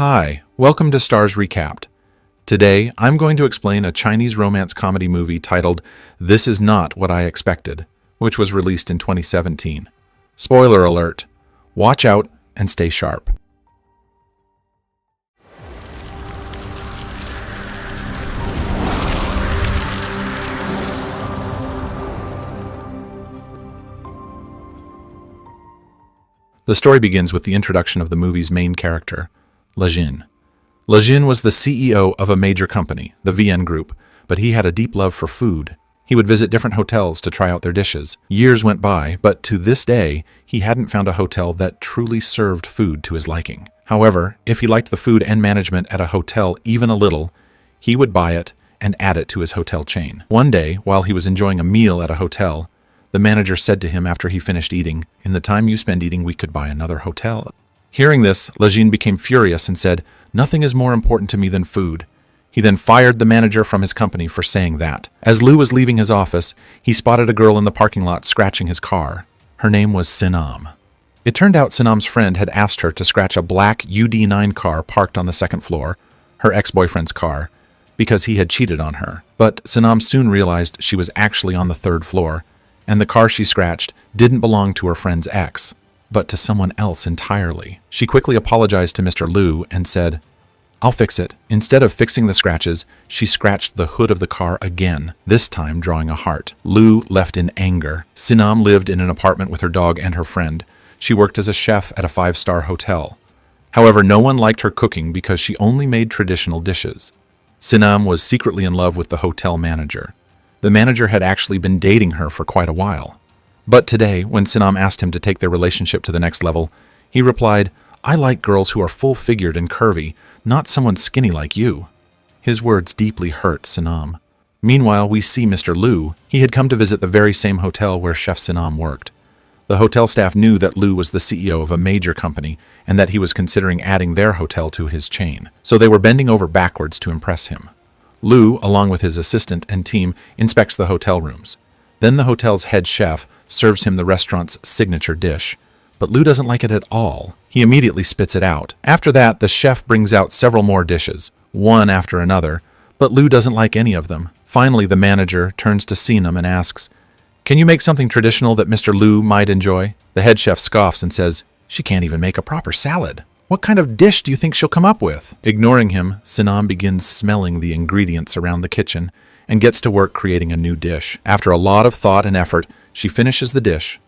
Hi, welcome to Starz Recapped. Today, I'm going to explain a Chinese romance comedy movie titled This Is Not What I Expected, which was released in 2017. Spoiler alert. Watch out and stay sharp. The story begins with the introduction of the movie's main character, Zhou. Zhou was the CEO of a major company, the VN Group, but he had a deep love for food. He would visit different hotels to try out their dishes. Years went by, but to this day, he hadn't found a hotel that truly served food to his liking. However, if he liked the food and management at a hotel even a little, he would buy it and add it to his hotel chain. One day, while he was enjoying a meal at a hotel, the manager said to him after he finished eating, "In the time you spend eating, we could buy another hotel." Hearing this, Zhou became furious and said, "Nothing is more important to me than food." He then fired the manager from his company for saying that. As Liu was leaving his office, he spotted a girl in the parking lot scratching his car. Her name was Sinam. It turned out Sinam's friend had asked her to scratch a black UD9 car parked on the second floor, her ex-boyfriend's car, because he had cheated on her. But Sinam soon realized she was actually on the third floor, and the car she scratched didn't belong to her friend's ex, but to someone else entirely. She quickly apologized to Mr. Liu and said, "I'll fix it." Instead of fixing the scratches, she scratched the hood of the car again, this time drawing a heart. Liu left in anger. Sinam lived in an apartment with her dog and her friend. She worked as a chef at a 5-star hotel. However, no one liked her cooking because she only made traditional dishes. Sinam was secretly in love with the hotel manager. The manager had actually been dating her for quite a while. But today, when Sinam asked him to take their relationship to the next level, he replied, "I like girls who are full-figured and curvy, not someone skinny like you." His words deeply hurt Sinam. Meanwhile, we see Mr. Liu. He had come to visit the very same hotel where Chef Sinam worked. The hotel staff knew that Liu was the CEO of a major company and that he was considering adding their hotel to his chain, so they were bending over backwards to impress him. Liu, along with his assistant and team, inspects the hotel rooms. Then the hotel's head chef serves him the restaurant's signature dish. But Liu doesn't like it at all. He immediately spits it out. After that, the chef brings out several more dishes, one after another, but Liu doesn't like any of them. Finally, the manager turns to Sinam and asks, "Can you make something traditional that Mr. Liu might enjoy?" The head chef scoffs and says, "She can't even make a proper salad. What kind of dish do you think she'll come up with?" Ignoring him, Sinam begins smelling the ingredients around the kitchen and gets to work creating a new dish. After a lot of thought and effort, she finishes the dish,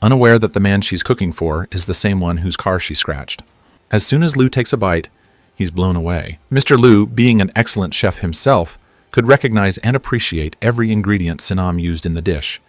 unaware that the man she's cooking for is the same one whose car she scratched. As soon as Liu takes a bite, he's blown away. Mr. Liu, being an excellent chef himself, could recognize and appreciate every ingredient Sinam used in the dish.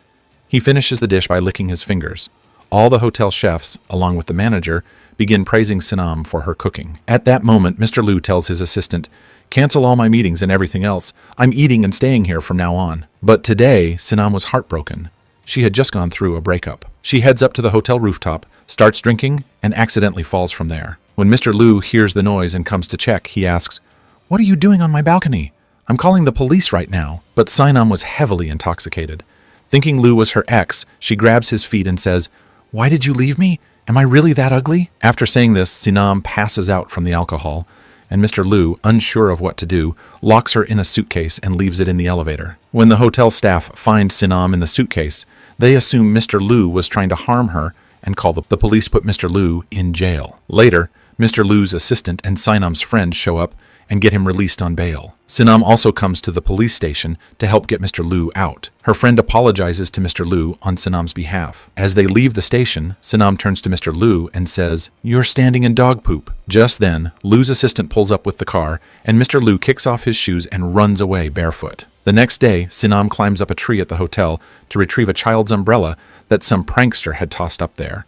He finishes the dish by licking his fingers. All the hotel chefs, along with the manager, begin praising Sinam for her cooking. At that moment, Mr. Liu tells his assistant, "Cancel all my meetings and everything else. I'm eating and staying here from now on." But today, Sinam was heartbroken. She had just gone through a breakup. She heads up to the hotel rooftop, starts drinking, and accidentally falls from there. When Mr. Liu hears the noise and comes to check, he asks, "What are you doing on my balcony? I'm calling the police right now." But Sinam was heavily intoxicated. Thinking Liu was her ex, she grabs his feet and says, "Why did you leave me? Am I really that ugly?" After saying this, Sinam passes out from the alcohol, and Mr. Liu, unsure of what to do, locks her in a suitcase and leaves it in the elevator. When the hotel staff find Sinam in the suitcase, they assume Mr. Liu was trying to harm her and call the police. Put Mr. Liu in jail. Later, Mr. Liu's assistant and Sinam's friend show up and get him released on bail. Sinam also comes to the police station to help get Mr. Liu out. Her friend apologizes to Mr. Liu on Sinam's behalf. As they leave the station, Sinam turns to Mr. Liu and says, "You're standing in dog poop." Just then, Liu's assistant pulls up with the car, and Mr. Liu kicks off his shoes and runs away barefoot. The next day, Sinam climbs up a tree at the hotel to retrieve a child's umbrella that some prankster had tossed up there.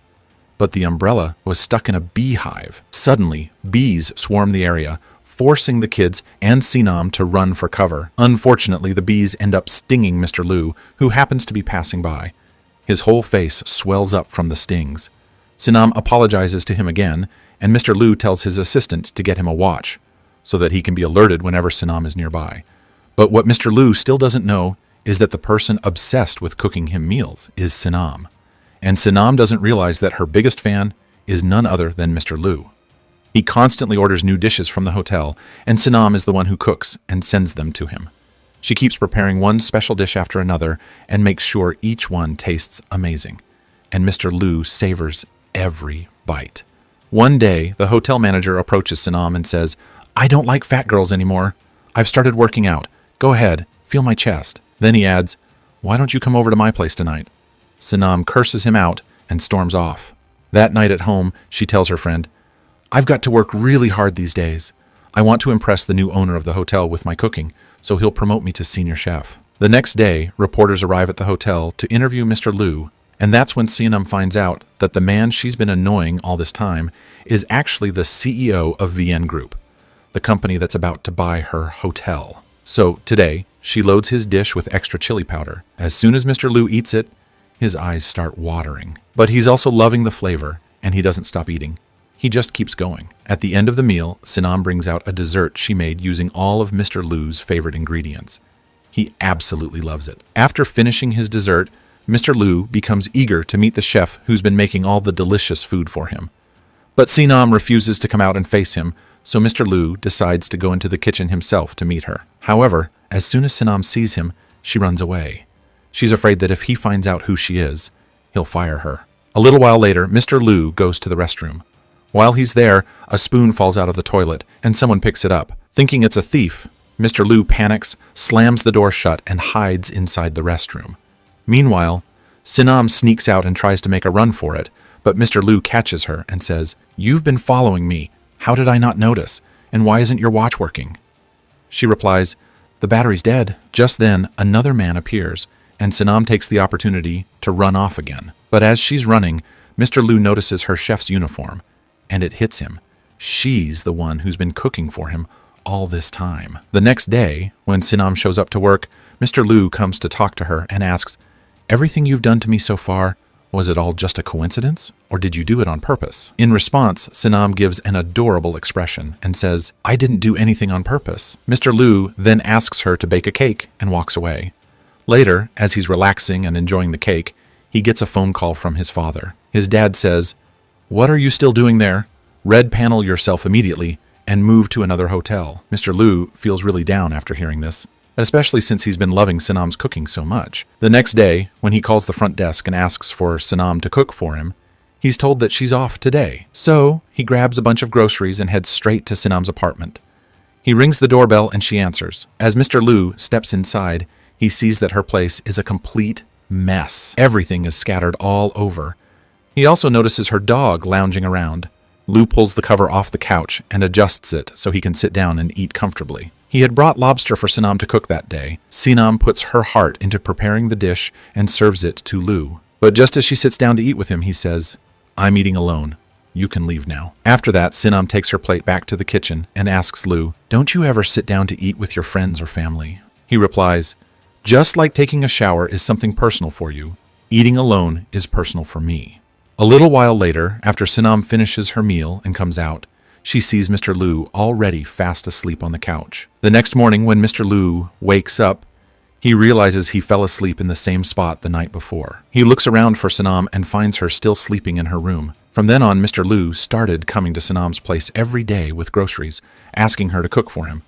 But the umbrella was stuck in a beehive. Suddenly, bees swarm the area, forcing the kids and Sinam to run for cover. Unfortunately, the bees end up stinging Mr. Liu, who happens to be passing by. His whole face swells up from the stings. Sinam apologizes to him again, and Mr. Liu tells his assistant to get him a watch, so that he can be alerted whenever Sinam is nearby. But what Mr. Liu still doesn't know is that the person obsessed with cooking him meals is Sinam. And Sinam doesn't realize that her biggest fan is none other than Mr. Liu. He constantly orders new dishes from the hotel, and Sinam is the one who cooks and sends them to him. She keeps preparing one special dish after another and makes sure each one tastes amazing. And Mr. Liu savors every bite. One day, the hotel manager approaches Sinam and says, "I don't like fat girls anymore. I've started working out. Go ahead, feel my chest." Then he adds, "Why don't you come over to my place tonight?" Sinam curses him out and storms off. That night at home, she tells her friend, "I've got to work really hard these days. I want to impress the new owner of the hotel with my cooking, so he'll promote me to senior chef." The next day, reporters arrive at the hotel to interview Mr. Liu, and that's when Sinam finds out that the man she's been annoying all this time is actually the CEO of VN Group, the company that's about to buy her hotel. So today, she loads his dish with extra chili powder. As soon as Mr. Liu eats it, his eyes start watering. But he's also loving the flavor, and he doesn't stop eating. He just keeps going. At the end of the meal, Sinam brings out a dessert she made using all of Mr. Liu's favorite ingredients. He absolutely loves it. After finishing his dessert, Mr. Liu becomes eager to meet the chef who's been making all the delicious food for him. But Sinam refuses to come out and face him, so Mr. Liu decides to go into the kitchen himself to meet her. However, as soon as Sinam sees him, she runs away. She's afraid that if he finds out who she is, he'll fire her. A little while later, Mr. Liu goes to the restroom. While he's there, a spoon falls out of the toilet, and someone picks it up. Thinking it's a thief, Mr. Liu panics, slams the door shut, and hides inside the restroom. Meanwhile, Sinam sneaks out and tries to make a run for it, but Mr. Liu catches her and says, "You've been following me. How did I not notice? And why isn't your watch working?" She replies, "The battery's dead." Just then, another man appears, and Sinam takes the opportunity to run off again. But as she's running, Mr. Liu notices her chef's uniform, and it hits him. She's the one who's been cooking for him all this time. The next day, when Sinam shows up to work, Mr. Liu comes to talk to her and asks, "Everything you've done to me so far, was it all just a coincidence, or did you do it on purpose?" In response, Sinam gives an adorable expression and says, "I didn't do anything on purpose." Mr. Liu then asks her to bake a cake and walks away. Later, as he's relaxing and enjoying the cake, he gets a phone call from his father. His dad says, "What are you still doing there? Red panel yourself immediately and move to another hotel." Mr. Liu feels really down after hearing this, especially since he's been loving Sinam's cooking so much. The next day, when he calls the front desk and asks for Sinam to cook for him, he's told that she's off today. So he grabs a bunch of groceries and heads straight to Sinam's apartment. He rings the doorbell and she answers. As Mr. Liu steps inside, he sees that her place is a complete mess. Everything is scattered all over. He also notices her dog lounging around. Liu pulls the cover off the couch and adjusts it so he can sit down and eat comfortably. He had brought lobster for Sinam to cook that day. Sinam puts her heart into preparing the dish and serves it to Liu. But just as she sits down to eat with him, he says, "I'm eating alone. You can leave now." After that, Sinam takes her plate back to the kitchen and asks Liu, "Don't you ever sit down to eat with your friends or family?" He replies, "Just like taking a shower is something personal for you, eating alone is personal for me." A little while later, after Sinam finishes her meal and comes out, she sees Mr. Liu already fast asleep on the couch. The next morning, when Mr. Liu wakes up, he realizes he fell asleep in the same spot the night before. He looks around for Sinam and finds her still sleeping in her room. From then on, Mr. Liu started coming to Sinam's place every day with groceries, asking her to cook for him.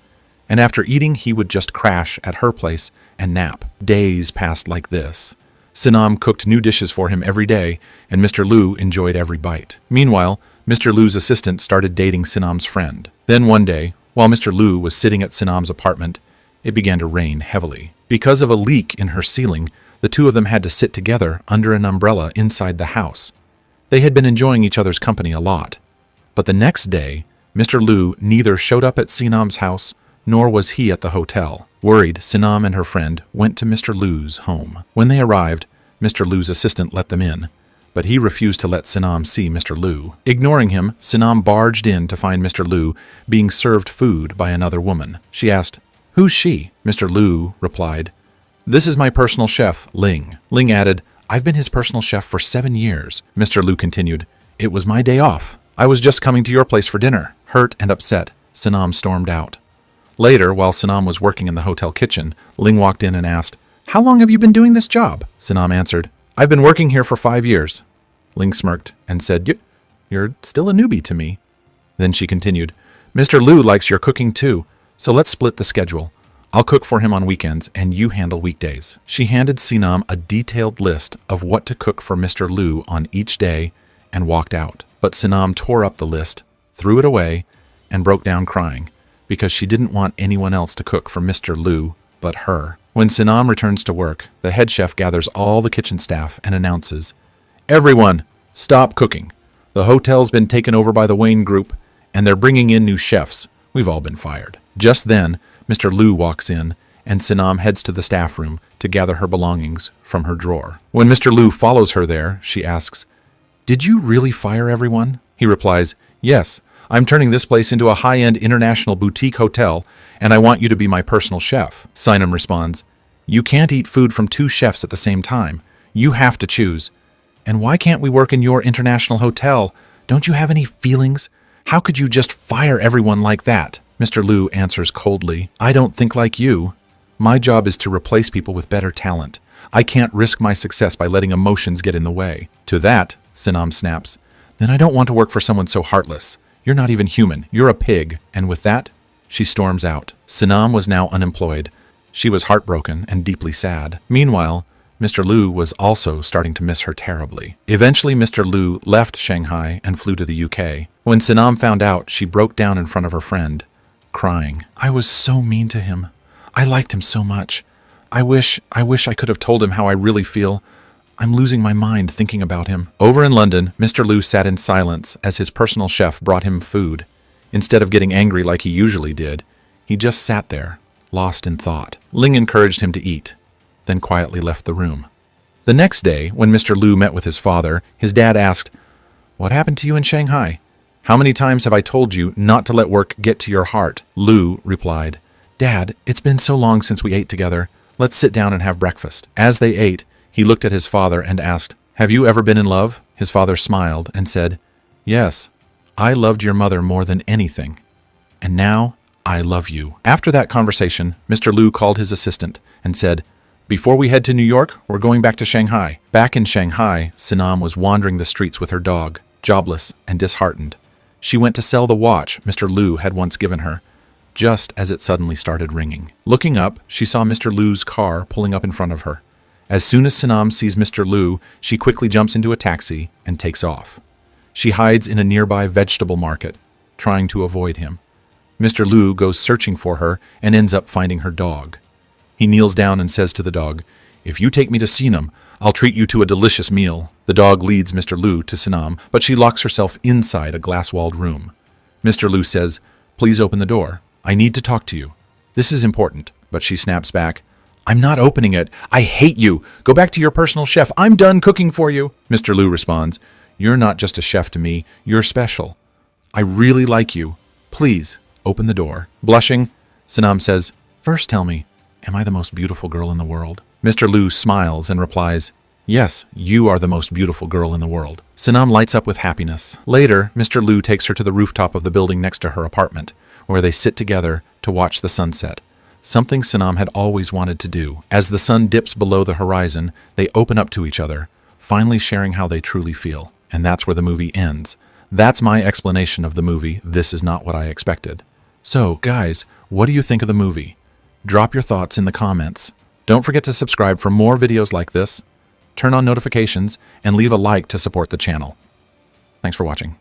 And after eating, he would just crash at her place and nap. Days passed like this. Sinam cooked new dishes for him every day, and Mr. Liu enjoyed every bite. Meanwhile, Mr. Liu's assistant started dating Sinam's friend. Then one day, while Mr. Liu was sitting at Sinam's apartment, it began to rain heavily. Because of a leak in her ceiling, the two of them had to sit together under an umbrella inside the house. They had been enjoying each other's company a lot. But the next day, Mr. Liu neither showed up at Sinam's house nor was he at the hotel. Worried, Sinam and her friend went to Mr. Liu's home. When they arrived, Mr. Liu's assistant let them in, but he refused to let Sinam see Mr. Liu. Ignoring him, Sinam barged in to find Mr. Liu being served food by another woman. She asked, "Who's she?" Mr. Liu replied, "This is my personal chef, Ling." Ling added, "I've been his personal chef for 7 years." Mr. Liu continued, "It was my day off. I was just coming to your place for dinner." Hurt and upset, Sinam stormed out. Later, while Sinam was working in the hotel kitchen, Ling walked in and asked, "How long have you been doing this job?" Sinam answered, "I've been working here for 5 years. Ling smirked and said, "You're still a newbie to me." Then she continued, Mr. Liu likes your cooking too, so let's split the schedule. I'll cook for him on weekends and you handle weekdays. She handed Sinam a detailed list of what to cook for Mr. Liu on each day and walked out. But Sinam tore up the list, threw it away, and broke down crying because she didn't want anyone else to cook for Mr. Liu but her. When Sinam returns to work, the head chef gathers all the kitchen staff and announces, Everyone, stop cooking. The hotel's been taken over by the Wayne Group, and they're bringing in new chefs. We've all been fired. Just then, Mr. Liu walks in, and Sinam heads to the staff room to gather her belongings from her drawer. When Mr. Liu follows her there, she asks, Did you really fire everyone? He replies, Yes, I'm turning this place into a high-end international boutique hotel, and I want you to be my personal chef. Sinam responds, You can't eat food from 2 chefs at the same time. You have to choose. And why can't we work in your international hotel? Don't you have any feelings? How could you just fire everyone like that? Mr. Liu answers coldly, I don't think like you. My job is to replace people with better talent. I can't risk my success by letting emotions get in the way. To that, Sinam snaps, Then I don't want to work for someone so heartless. You're not even human. You're a pig. And with that, she storms out. Sinam was now unemployed. She was heartbroken and deeply sad. Meanwhile, Mr. Liu was also starting to miss her terribly. Eventually, Mr. Liu left Shanghai and flew to the UK. When Sinam found out, she broke down in front of her friend, crying. I was so mean to him. I liked him so much. I wish I could have told him how I really feel. I'm losing my mind thinking about him. Over in London, Mr. Liu sat in silence as his personal chef brought him food. Instead of getting angry like he usually did, he just sat there, lost in thought. Ling encouraged him to eat, then quietly left the room. The next day, when Mr. Liu met with his father, his dad asked, What happened to you in Shanghai? How many times have I told you not to let work get to your heart? Liu replied, Dad, it's been so long since we ate together. Let's sit down and have breakfast. As they ate, he looked at his father and asked, Have you ever been in love? His father smiled and said, Yes, I loved your mother more than anything. And now I love you. After that conversation, Mr. Liu called his assistant and said, Before we head to New York, we're going back to Shanghai. Back in Shanghai, Sinam was wandering the streets with her dog, jobless and disheartened. She went to sell the watch Mr. Liu had once given her, just as it suddenly started ringing. Looking up, she saw Mr. Liu's car pulling up in front of her. As soon as Sinam sees Mr. Liu, she quickly jumps into a taxi and takes off. She hides in a nearby vegetable market, trying to avoid him. Mr. Liu goes searching for her and ends up finding her dog. He kneels down and says to the dog, If you take me to Sinam, I'll treat you to a delicious meal. The dog leads Mr. Liu to Sinam, but she locks herself inside a glass-walled room. Mr. Liu says, Please open the door. I need to talk to you. This is important. But she snaps back, I'm not opening it. I hate you. Go back to your personal chef. I'm done cooking for you. Mr. Liu responds, You're not just a chef to me. You're special. I really like you. Please open the door. Blushing, Sinam says, First tell me, am I the most beautiful girl in the world? Mr. Liu smiles and replies, Yes, you are the most beautiful girl in the world. Sinam lights up with happiness. Later, Mr. Liu takes her to the rooftop of the building next to her apartment, where they sit together to watch the sunset. Something Sinam had always wanted to do. As the sun dips below the horizon, they open up to each other, finally sharing how they truly feel. And that's where the movie ends. That's my explanation of the movie, This Is Not What I Expected. So, guys, what do you think of the movie? Drop your thoughts in the comments. Don't forget to subscribe for more videos like this, turn on notifications, and leave a like to support the channel. Thanks for watching.